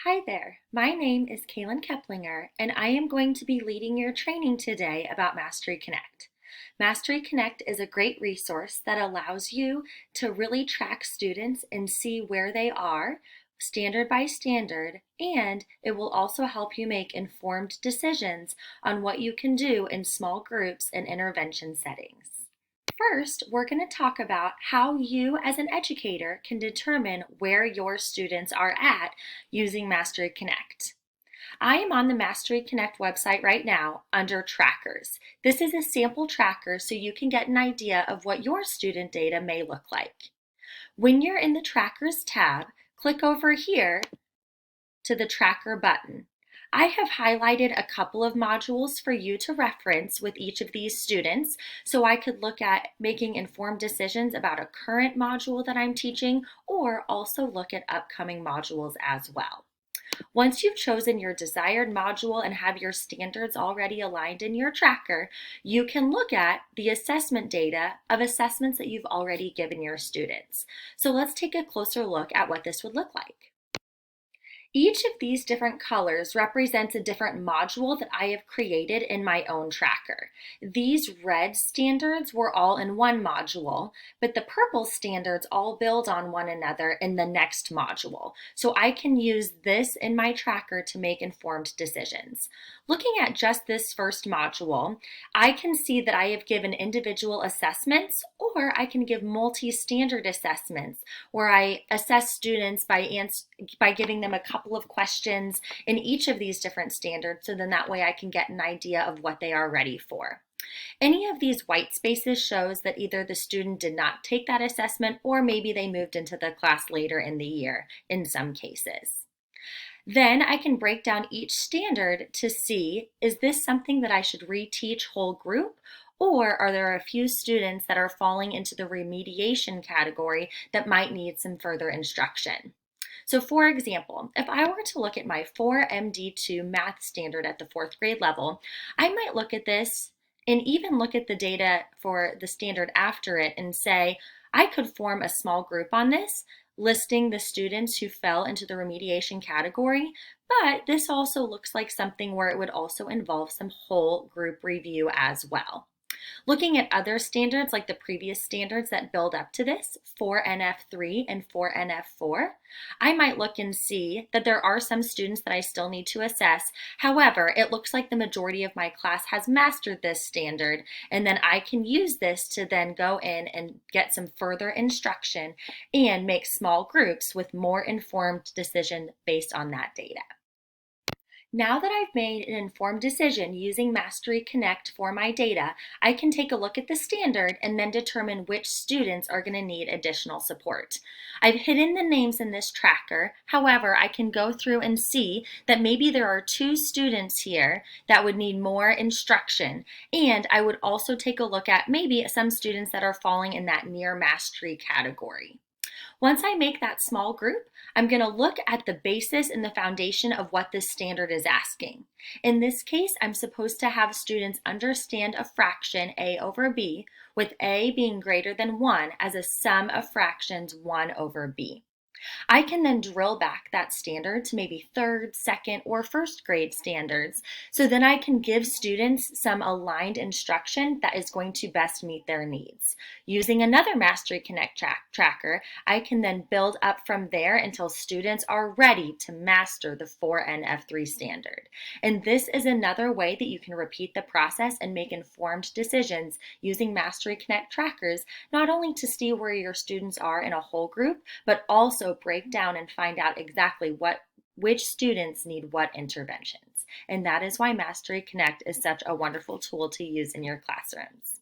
Hi there, my name is Kaylin Keplinger, and I am going to be leading your training today about Mastery Connect. Mastery Connect is a great resource that allows you to really track students and see where they are, standard by standard, and it will also help you make informed decisions on what you can do in small groups and intervention settings. First, we're going to talk about how you as an educator can determine where your students are at using Mastery Connect. I am on the Mastery Connect website right now under Trackers. This is a sample tracker so you can get an idea of what your student data may look like. When you're in the Trackers tab, click over here to the Tracker button. I have highlighted a couple of modules for you to reference with each of these students so I could look at making informed decisions about a current module that I'm teaching or also look at upcoming modules as well. Once you've chosen your desired module and have your standards already aligned in your tracker, you can look at the assessment data of assessments that you've already given your students. So let's take a closer look at what this would look like. Each of these different colors represents a different module that I have created in my own tracker. These red standards were all in one module, but the purple standards all build on one another in the next module. So I can use this in my tracker to make informed decisions. Looking at just this first module, I can see that I have given individual assessments, or I can give multi-standard assessments where I assess students by giving them a couple of questions in each of these different standards, so then that way I can get an idea of what they are ready for. Any of these white spaces shows that either the student did not take that assessment or maybe they moved into the class later in the year in some cases. Then I can break down each standard to see, is this something that I should reteach whole group? Or are there a few students that are falling into the remediation category that might need some further instruction? So for example, if I were to look at my 4MD2 math standard at the fourth grade level, I might look at this and even look at the data for the standard after it and say, I could form a small group on this, listing the students who fell into the remediation category, but this also looks like something where it would also involve some whole group review as well. Looking at other standards like the previous standards that build up to this, 4NF3 and 4NF4, I might look and see that there are some students that I still need to assess. However, it looks like the majority of my class has mastered this standard, and then I can use this to then go in and get some further instruction and make small groups with more informed decision based on that data. Now that I've made an informed decision using Mastery Connect for my data, I can take a look at the standard and then determine which students are going to need additional support. I've hidden the names in this tracker. However, I can go through and see that maybe there are 2 students here that would need more instruction. And I would also take a look at maybe some students that are falling in that near mastery category. Once I make that small group, I'm going to look at the basis and the foundation of what this standard is asking. In this case, I'm supposed to have students understand a fraction a over b, with a being greater than 1 as a sum of fractions 1 over b. I can then drill back that standard to maybe third, second, or first grade standards. So then I can give students some aligned instruction that is going to best meet their needs. Using another Mastery Connect tracker, I can then build up from there until students are ready to master the 4NF3 standard. And this is another way that you can repeat the process and make informed decisions using Mastery Connect trackers, not only to see where your students are in a whole group, but also break down and find out exactly which students need what interventions. And that is why Mastery Connect is such a wonderful tool to use in your classrooms.